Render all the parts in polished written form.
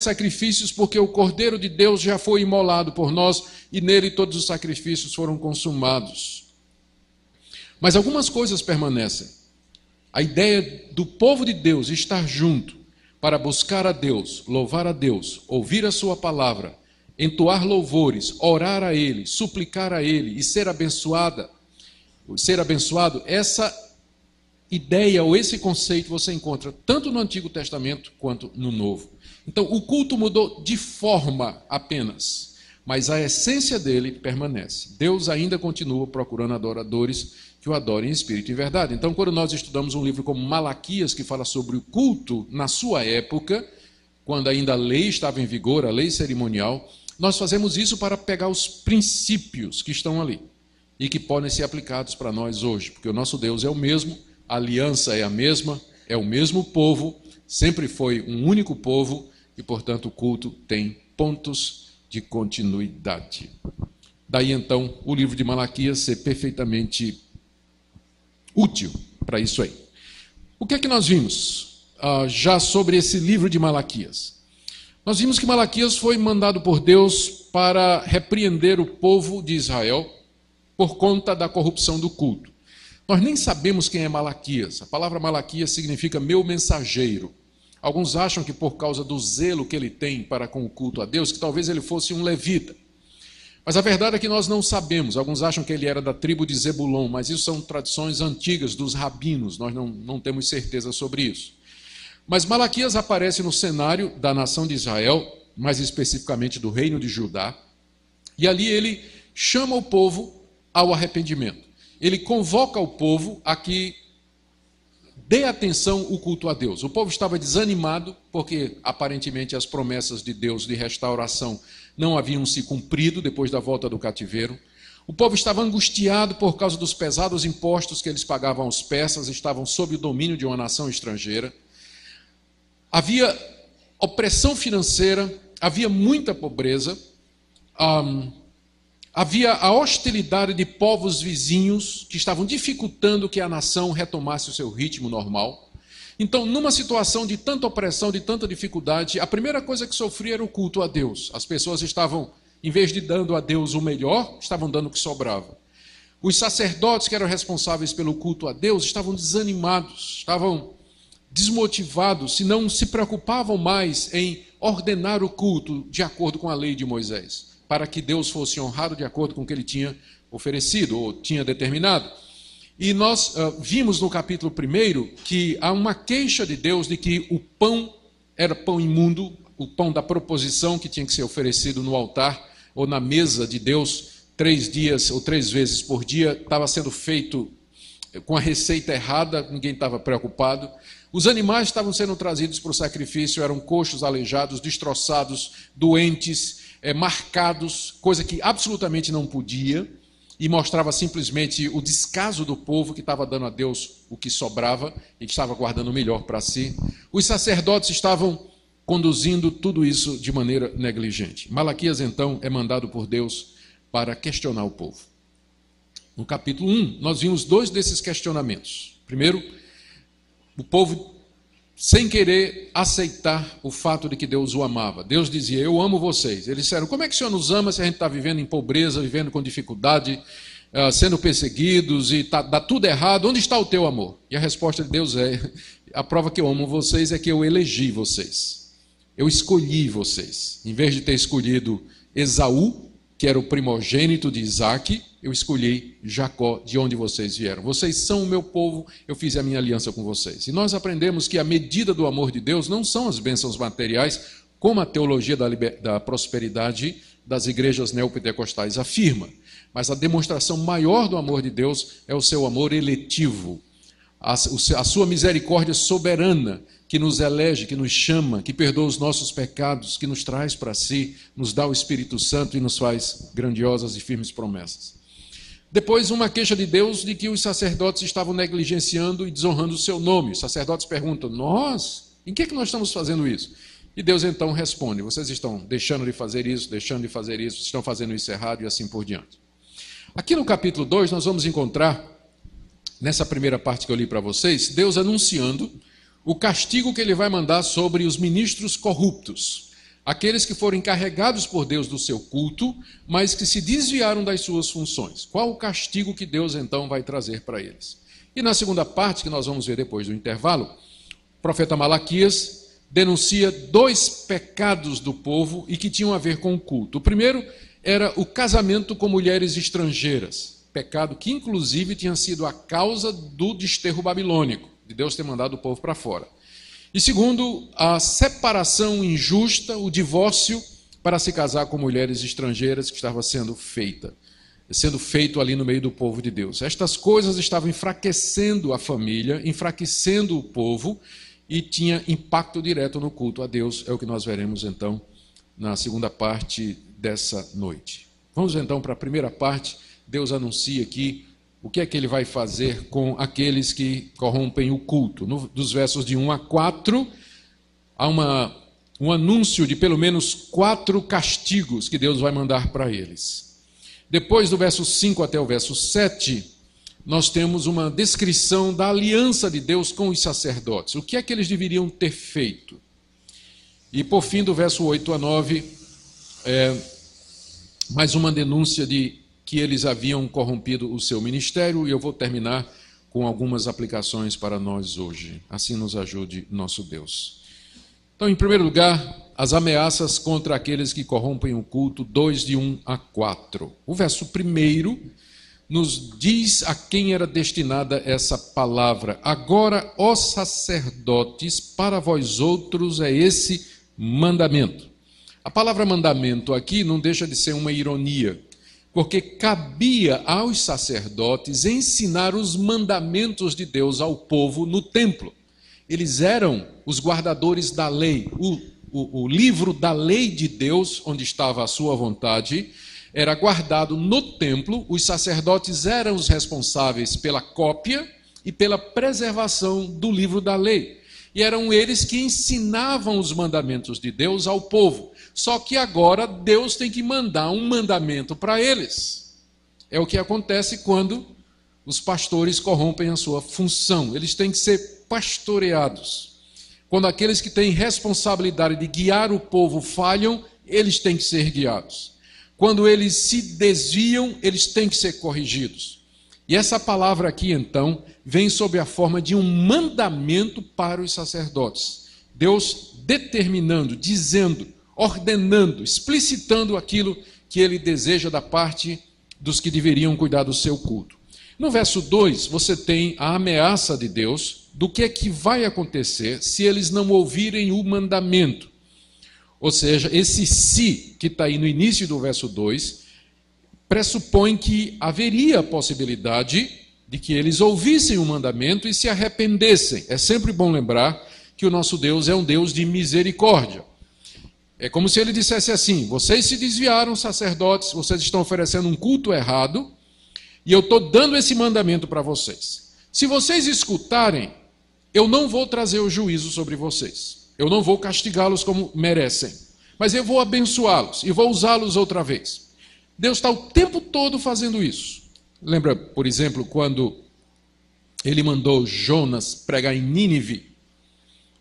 sacrifícios, porque o Cordeiro de Deus já foi imolado por nós e nele todos os sacrifícios foram consumados. Mas algumas coisas permanecem. A ideia do povo de Deus estar junto para buscar a Deus, louvar a Deus, ouvir a sua palavra, entoar louvores, orar a Ele, suplicar a Ele e ser abençoado, essa ideia ou esse conceito você encontra tanto no Antigo Testamento quanto no Novo. Então, o culto mudou de forma apenas, mas a essência dele permanece. Deus ainda continua procurando adoradores que o adorem em espírito e em verdade. Então, quando nós estudamos um livro como Malaquias, que fala sobre o culto na sua época, quando ainda a lei estava em vigor, a lei cerimonial, nós fazemos isso para pegar os princípios que estão ali e que podem ser aplicados para nós hoje, porque o nosso Deus é o mesmo, a aliança é a mesma, é o mesmo povo, sempre foi um único povo e, portanto, o culto tem pontos de continuidade. Daí, então, o livro de Malaquias ser perfeitamente útil para isso aí. O que é que nós vimos já sobre esse livro de Malaquias? Nós vimos que Malaquias foi mandado por Deus para repreender o povo de Israel por conta da corrupção do culto. Nós nem sabemos quem é Malaquias. A palavra Malaquias significa meu mensageiro. Alguns acham que por causa do zelo que ele tem para com o culto a Deus, que talvez ele fosse um levita. Mas a verdade é que nós não sabemos. Alguns acham que ele era da tribo de Zebulon, mas isso são tradições antigas dos rabinos, nós não temos certeza sobre isso. Mas Malaquias aparece no cenário da nação de Israel, mais especificamente do reino de Judá, e ali ele chama o povo ao arrependimento. Ele convoca o povo a que dê atenção ao culto a Deus. O povo estava desanimado, porque aparentemente as promessas de Deus de restauração não haviam se cumprido depois da volta do cativeiro. O povo estava angustiado por causa dos pesados impostos que eles pagavam aos persas, estavam sob o domínio de uma nação estrangeira. Havia opressão financeira, havia muita pobreza, havia a hostilidade de povos vizinhos que estavam dificultando que a nação retomasse o seu ritmo normal. Então, numa situação de tanta opressão, de tanta dificuldade, a primeira coisa que sofria era o culto a Deus. As pessoas estavam, em vez de dando a Deus o melhor, estavam dando o que sobrava. Os sacerdotes que eram responsáveis pelo culto a Deus estavam desanimados, estavam desmotivados, se não se preocupavam mais em ordenar o culto de acordo com a lei de Moisés, para que Deus fosse honrado de acordo com o que ele tinha oferecido ou tinha determinado. E nós vimos no capítulo 1 que há uma queixa de Deus de que o pão era pão imundo, o pão da proposição que tinha que ser oferecido no altar ou na mesa de Deus 3 dias ou 3 vezes por dia, estava sendo feito com a receita errada, ninguém estava preocupado. Os animais estavam sendo trazidos para o sacrifício, eram coxos, aleijados, destroçados, doentes, marcados, coisa que absolutamente não podia, e mostrava simplesmente o descaso do povo que estava dando a Deus o que sobrava e que estava guardando o melhor para si. Os sacerdotes estavam conduzindo tudo isso de maneira negligente. Malaquias, então, é mandado por Deus para questionar o povo. No capítulo 1, nós vimos 2 desses questionamentos. Primeiro, o povo, sem querer aceitar o fato de que Deus o amava. Deus dizia, eu amo vocês. Eles disseram, como é que o Senhor nos ama se a gente está vivendo em pobreza, vivendo com dificuldade, sendo perseguidos e dá tudo errado? Onde está o teu amor? E a resposta de Deus é, a prova que eu amo vocês é que eu elegi vocês. Eu escolhi vocês. Em vez de ter escolhido Esaú, que era o primogênito de Isaque, eu escolhi Jacó, de onde vocês vieram. Vocês são o meu povo, eu fiz a minha aliança com vocês. E nós aprendemos que a medida do amor de Deus não são as bênçãos materiais, como a teologia da prosperidade das igrejas neopentecostais afirma. Mas a demonstração maior do amor de Deus é o seu amor eletivo, a sua misericórdia soberana, que nos elege, que nos chama, que perdoa os nossos pecados, que nos traz para si, nos dá o Espírito Santo e nos faz grandiosas e firmes promessas. Depois, uma queixa de Deus de que os sacerdotes estavam negligenciando e desonrando o seu nome. Os sacerdotes perguntam, nós? Em que nós estamos fazendo isso? E Deus então responde, vocês estão deixando de fazer isso, estão fazendo isso errado e assim por diante. Aqui no capítulo 2, nós vamos encontrar, nessa primeira parte que eu li para vocês, Deus anunciando o castigo que ele vai mandar sobre os ministros corruptos. aqueles que foram encarregados por Deus do seu culto, mas que se desviaram das suas funções. Qual o castigo que Deus então vai trazer para eles? E na segunda parte, que nós vamos ver depois do intervalo, o profeta Malaquias denuncia 2 pecados do povo e que tinham a ver com o culto. O primeiro era o casamento com mulheres estrangeiras, pecado que inclusive tinha sido a causa do desterro babilônico, de Deus ter mandado o povo para fora. E segundo, a separação injusta, o divórcio para se casar com mulheres estrangeiras que estava sendo feito ali no meio do povo de Deus. Estas coisas estavam enfraquecendo a família, enfraquecendo o povo e tinha impacto direto no culto a Deus. É o que nós veremos então na segunda parte dessa noite. Vamos então para a primeira parte. Deus anuncia aqui o que é que ele vai fazer com aqueles que corrompem o culto. Dos versos de 1 a 4, há um anúncio de pelo menos 4 castigos que Deus vai mandar para eles. Depois do verso 5 até o verso 7, nós temos uma descrição da aliança de Deus com os sacerdotes. O que é que eles deveriam ter feito? E por fim, do verso 8 a 9, mais uma denúncia de que eles haviam corrompido o seu ministério, e eu vou terminar com algumas aplicações para nós hoje. Assim nos ajude nosso Deus. Então, em primeiro lugar, as ameaças contra aqueles que corrompem o culto, 2 de 1 a 4. O verso 1 nos diz a quem era destinada essa palavra. Agora, ó sacerdotes, para vós outros é esse mandamento. A palavra mandamento aqui não deixa de ser uma ironia, porque cabia aos sacerdotes ensinar os mandamentos de Deus ao povo no templo. Eles eram os guardadores da lei. O livro da lei de Deus, onde estava a sua vontade, era guardado no templo. Os sacerdotes eram os responsáveis pela cópia e pela preservação do livro da lei. E eram eles que ensinavam os mandamentos de Deus ao povo. Só que agora Deus tem que mandar um mandamento para eles. É o que acontece quando os pastores corrompem a sua função. Eles têm que ser pastoreados. Quando aqueles que têm responsabilidade de guiar o povo falham, eles têm que ser guiados. Quando eles se desviam, eles têm que ser corrigidos. E essa palavra aqui, então, vem sob a forma de um mandamento para os sacerdotes. Deus determinando, dizendo, ordenando, explicitando aquilo que ele deseja da parte dos que deveriam cuidar do seu culto. No verso 2, você tem a ameaça de Deus do que é que vai acontecer se eles não ouvirem o mandamento. Ou seja, esse se que está aí no início do verso 2, pressupõe que haveria a possibilidade de que eles ouvissem o mandamento e se arrependessem. É sempre bom lembrar que o nosso Deus é um Deus de misericórdia. É como se ele dissesse assim: vocês se desviaram, sacerdotes, vocês estão oferecendo um culto errado, e eu estou dando esse mandamento para vocês. Se vocês escutarem, eu não vou trazer o juízo sobre vocês. Eu não vou castigá-los como merecem. Mas eu vou abençoá-los e vou usá-los outra vez. Deus está o tempo todo fazendo isso. Lembra, por exemplo, quando ele mandou Jonas pregar em Nínive?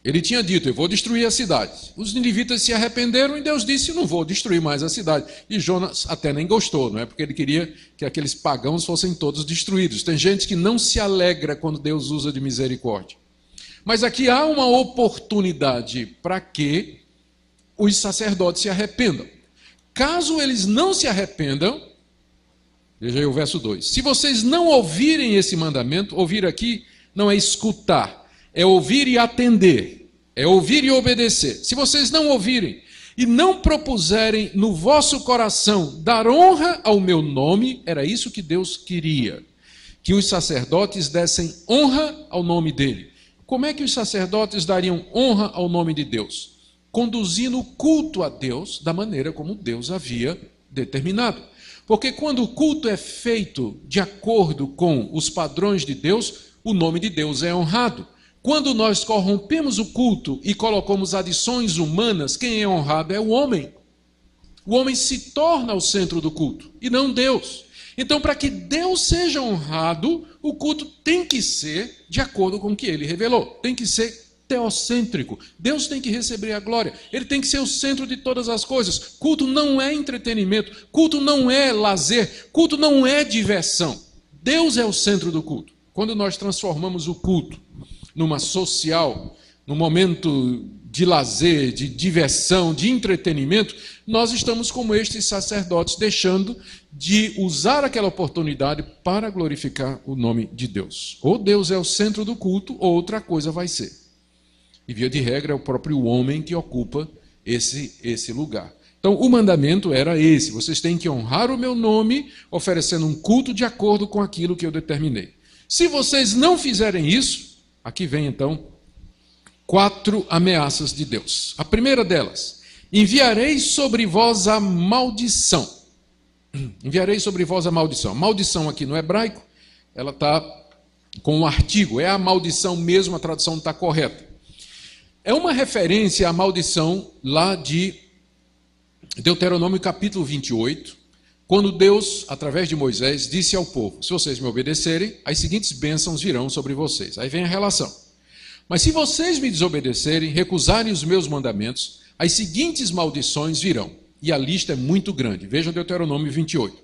Ele tinha dito: eu vou destruir a cidade. Os ninivitas se arrependeram e Deus disse: não vou destruir mais a cidade. E Jonas até nem gostou, não é? Porque ele queria que aqueles pagãos fossem todos destruídos. Tem gente que não se alegra quando Deus usa de misericórdia. Mas aqui há uma oportunidade para que os sacerdotes se arrependam. Caso eles não se arrependam, veja aí o verso 2. Se vocês não ouvirem esse mandamento, ouvir aqui não é escutar, é ouvir e atender, é ouvir e obedecer. Se vocês não ouvirem e não propuserem no vosso coração dar honra ao meu nome, era isso que Deus queria, que os sacerdotes dessem honra ao nome dele. Como é que os sacerdotes dariam honra ao nome de Deus? Conduzindo o culto a Deus da maneira como Deus havia determinado. Porque quando o culto é feito de acordo com os padrões de Deus, o nome de Deus é honrado. Quando nós corrompemos o culto e colocamos adições humanas, quem é honrado é o homem. O homem se torna o centro do culto e não Deus. Então, para que Deus seja honrado, o culto tem que ser de acordo com o que ele revelou. Tem que ser teocêntrico. Deus tem que receber a glória. Ele tem que ser o centro de todas as coisas. Culto não é entretenimento. Culto não é lazer. Culto não é diversão. Deus é o centro do culto. Quando nós transformamos o culto numa social, num momento de lazer, de diversão, de entretenimento, nós estamos como estes sacerdotes, deixando de usar aquela oportunidade para glorificar o nome de Deus. Ou Deus é o centro do culto, ou outra coisa vai ser. E via de regra é o próprio homem que ocupa esse lugar. Então o mandamento era esse: vocês têm que honrar o meu nome, oferecendo um culto de acordo com aquilo que eu determinei. Se vocês não fizerem isso, aqui vem então 4 ameaças de Deus. A primeira delas: enviarei sobre vós a maldição. Enviarei sobre vós a maldição. Maldição aqui no hebraico, ela está com um artigo, é a maldição mesmo, a tradução não está correta. É uma referência à maldição lá de Deuteronômio capítulo 28, quando Deus, através de Moisés, disse ao povo: se vocês me obedecerem, as seguintes bênçãos virão sobre vocês. Aí vem a relação. Mas se vocês me desobedecerem, recusarem os meus mandamentos, as seguintes maldições virão. E a lista é muito grande. Vejam Deuteronômio 28.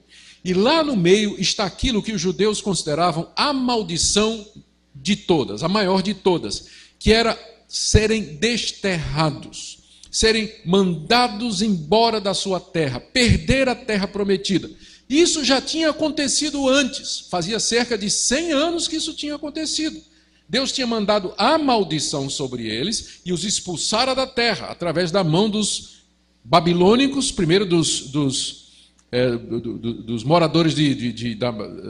E lá no meio está aquilo que os judeus consideravam a maldição de todas, a maior de todas, que era serem desterrados, serem mandados embora da sua terra, perder a terra prometida. Isso já tinha acontecido antes, fazia cerca de 100 anos que isso tinha acontecido. Deus tinha mandado a maldição sobre eles e os expulsara da terra, através da mão dos babilônicos, primeiro dos moradores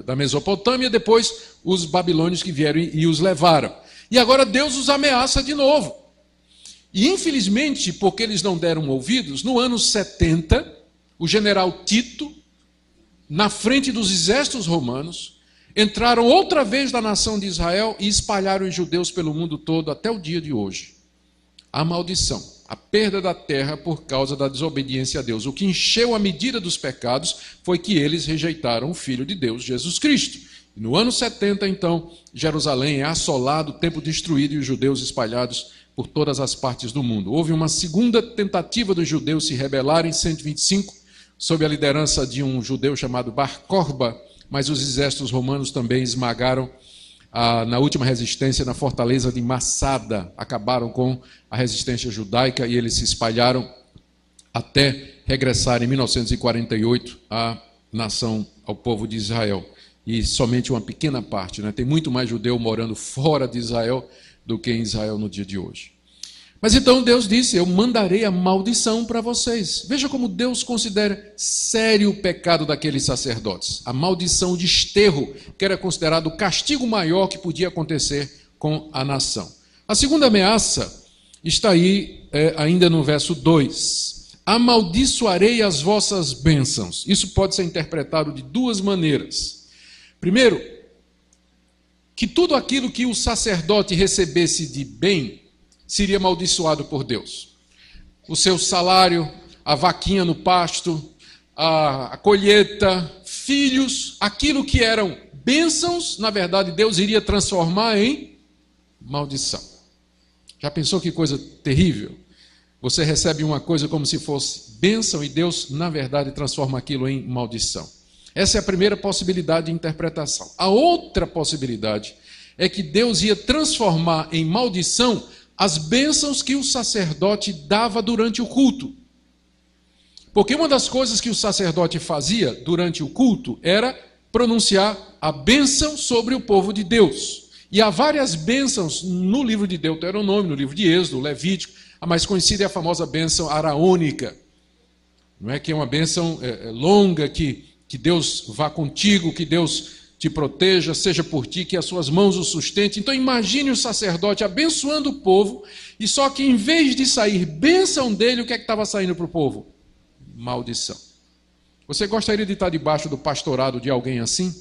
da Mesopotâmia, depois os babilônios que vieram e os levaram. E agora Deus os ameaça de novo. E infelizmente, porque eles não deram ouvidos, no ano 70, o general Tito, na frente dos exércitos romanos, entraram outra vez na nação de Israel e espalharam os judeus pelo mundo todo até o dia de hoje. A maldição, a perda da terra por causa da desobediência a Deus. O que encheu a medida dos pecados foi que eles rejeitaram o Filho de Deus, Jesus Cristo. E no ano 70, então, Jerusalém é assolado, o templo destruído e os judeus espalhados por todas as partes do mundo. Houve uma segunda tentativa dos judeus se rebelarem em 125, sob a liderança de um judeu chamado Bar Corba, mas os exércitos romanos também esmagaram na última resistência na fortaleza de Massada, acabaram com a resistência judaica e eles se espalharam até regressar em 1948 à nação, ao povo de Israel. E somente uma pequena parte, tem muito mais judeu morando fora de Israel do que em Israel no dia de hoje. Mas então Deus disse: eu mandarei a maldição para vocês. Veja como Deus considera sério o pecado daqueles sacerdotes. A maldição de esterro, que era considerado o castigo maior que podia acontecer com a nação. A segunda ameaça está aí ainda no verso 2. Amaldiçoarei as vossas bênçãos. Isso pode ser interpretado de duas maneiras. Primeiro, que tudo aquilo que o sacerdote recebesse de bem seria amaldiçoado por Deus. O seu salário, a vaquinha no pasto, a colheita, filhos, aquilo que eram bênçãos, na verdade Deus iria transformar em maldição. Já pensou que coisa terrível? Você recebe uma coisa como se fosse bênção e Deus, na verdade, transforma aquilo em maldição. Essa é a primeira possibilidade de interpretação. A outra possibilidade é que Deus ia transformar em maldição as bênçãos que o sacerdote dava durante o culto. Porque uma das coisas que o sacerdote fazia durante o culto era pronunciar a bênção sobre o povo de Deus. E há várias bênçãos no livro de Deuteronômio, no livro de Êxodo, Levítico. A mais conhecida é a famosa bênção araônica. Não é que é uma bênção longa, que Deus vá contigo, que Deus te proteja, seja por ti, que as suas mãos o sustentem. Então imagine o sacerdote abençoando o povo, e só que em vez de sair bênção dele, o que é que estava saindo para o povo? Maldição. Você gostaria de estar debaixo do pastorado de alguém assim?